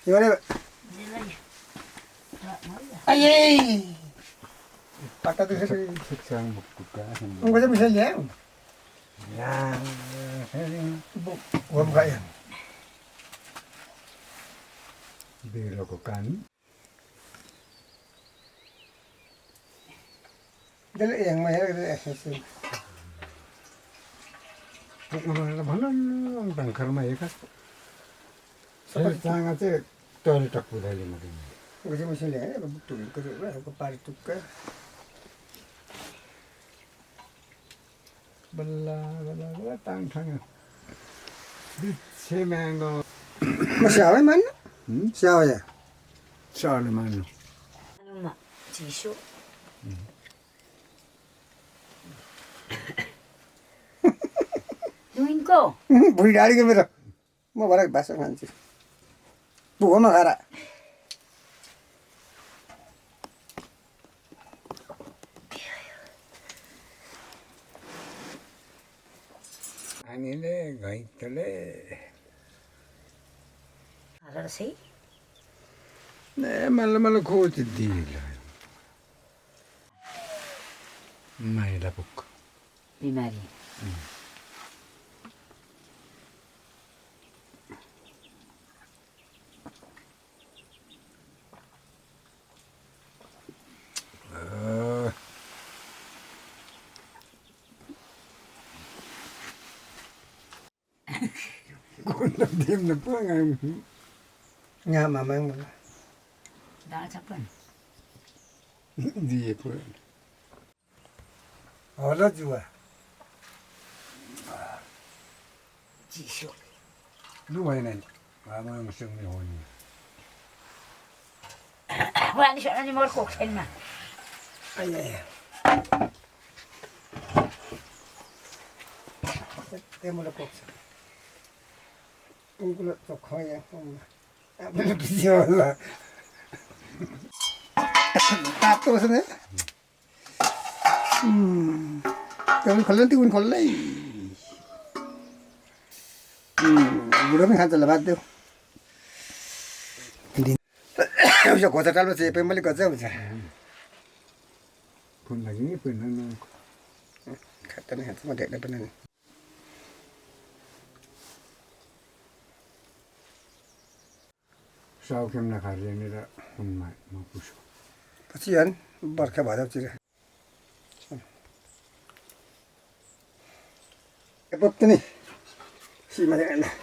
이거는 아예 바깥 에서 책상 먹을까? 뭔가 좀 이상해. 야, 뭐 원가야. 이러고 간. Dali yang mahal itu eksis. 그거는 하나는 방카르마 얘가. 세상 아직 떨이 딱 부다리 말이야. Cái gì mà xin lẽ là một tuổi cái rượu này có ba chục cái. 발라 땅탕. 세명거 Mà sao ấy mình? Sao vậy? 쌀만. 엄마, 지쇼. 누인거? Bùi đá đi cái rồi. Mà bảo là bác sang ăn chứ. Bùa mà gara. 아니네, 가이틀레. 알았어? 네, 말로 고치 디라. 마이라 복고. 비마리. Con đêm nó có ngày Nhà mà mang mà. 나 잡은. gì vậy? Ở chưa? 지쇼. 누가 있네. 아무 무슨 일이 왜 안 시원하니 뭘 꼭 했나? Ai. Em một cục. Cũng có chọc khói không. À, bây giờ cái gì là tạp tôi xem đấy. Cái 걸른 뛰고 걸래. 무릎이 한절 나봤대요. 근데 여기서 고사 잘라서 옆에 멀리 가자 보자. 분량이 분량은 갔다는 한숨만 대다 보는. sau khi là khởi lên ra không mãi mà push. Bác sĩ anh bật cái bảo đâu chứ. Cái bút cái này. Xí mà thế này.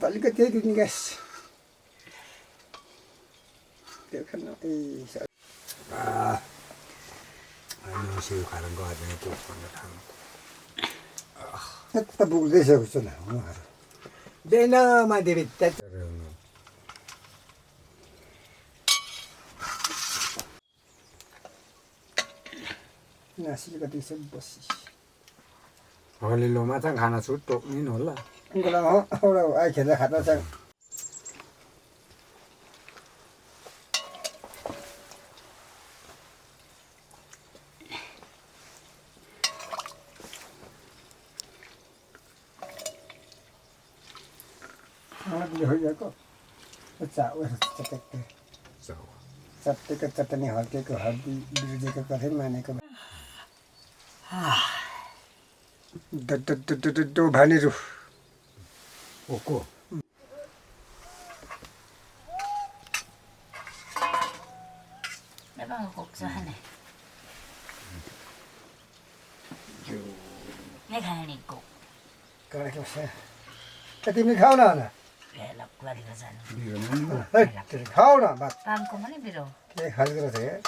Tại cái thế cái guys. Tiểu khăn nó y sợ. 아, 아니 지금 가는 거 아니야 또 건너 타고. 딱 보고 내셔 그잖아. 내나만 되겠다. 나시가 돼서 버시. 얼릴로 마찬 가나 수도 니 놀라. 이거랑 하라고 아이 걔네 갖다 장. 아, 근데 여기가 dạo chặt chặt 싸워. chặt cái chặt này hỏi cái cửa hỏi đi đi cái cửa thế mà này các bạn. 또 반이로. 없고. 내가 곡서 하네. 내가 하니까. Cái này không sao. Cái tim đi khao nào nè. 왜 락과리 가자는. 이거는 에, khao nào mà 빵꾸만이 빌어. cái hal cái thế.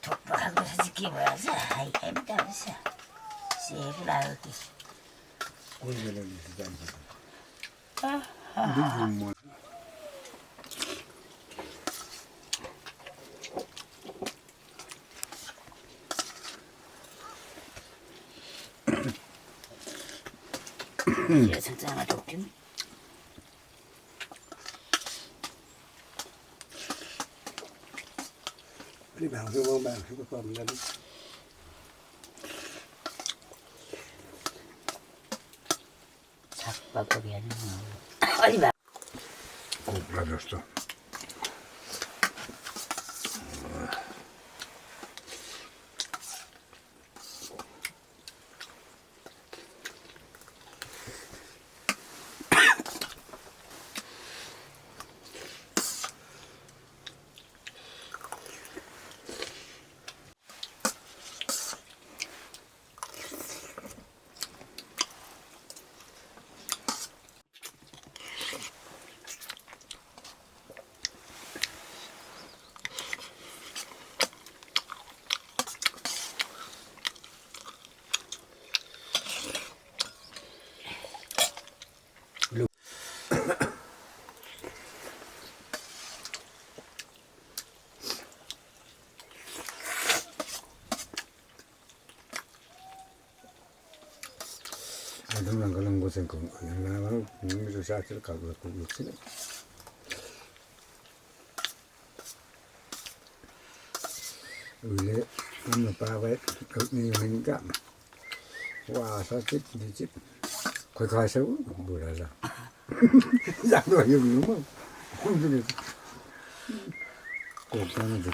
독박하고 사지기 뭐야지. 아이 애비다면서. 세비라 어디. 곤절을 시장. 아, 누구 뭐. 여성장아 독김. Đi bảo cái vô bảo cái cầm lên. 작밥법이 아니야. 어디 봐. 고플라졌어. Adamlar kalan gosen kong ayana var nimi saatler kaldı kuluksine. Öyle ama pavet ötmeyi hangi 와서 집 거기 가서 뭐라라 양도 여기 뭐 혼자서 꼭다는 데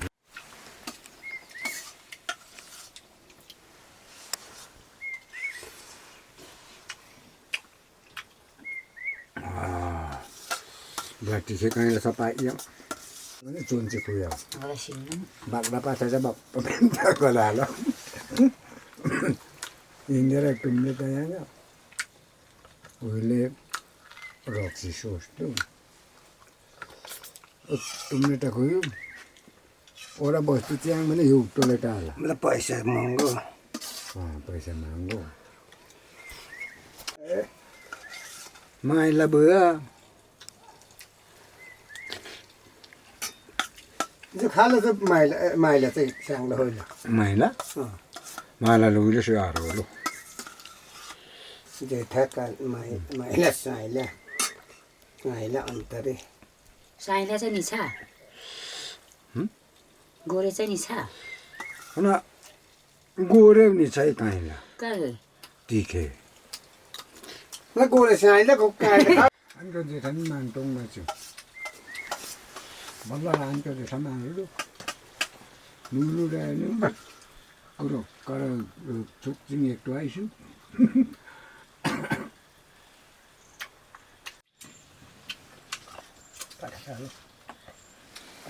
아 berarti sekarang sampai yang mana junci kuya 맛있는. bak dapat saja bak pemerintah kalau Indira tumne kayanga wile roxy shostu tumne ta koyu ora bostu tiang mane yuk tole tala मलाई पैसा महँगो पैसा महँगो maila bữa जो खाला चाहिँ माइला चाहिँ स्याङ्लो होइन maila maila lu ile siaro lu जेठाका माइला साइला अन्तरे साइला चाहिँ नि छ गोरे चाहिँ नि छ ana gore ni chai kaila कहाँ tike ल गोरे साइला काटेर anko je tan man tong ma chu balla anko je sama lu nulu da ni kuro kara chuk jing ek to aisu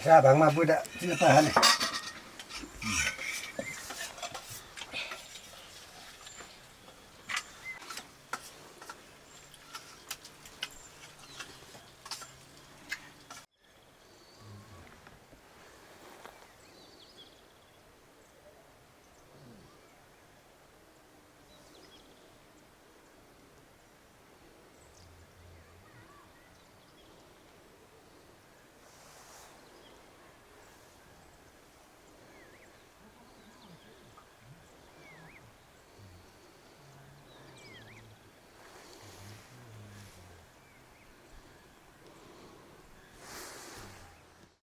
साभाङमा बुढा चिल्पाहाले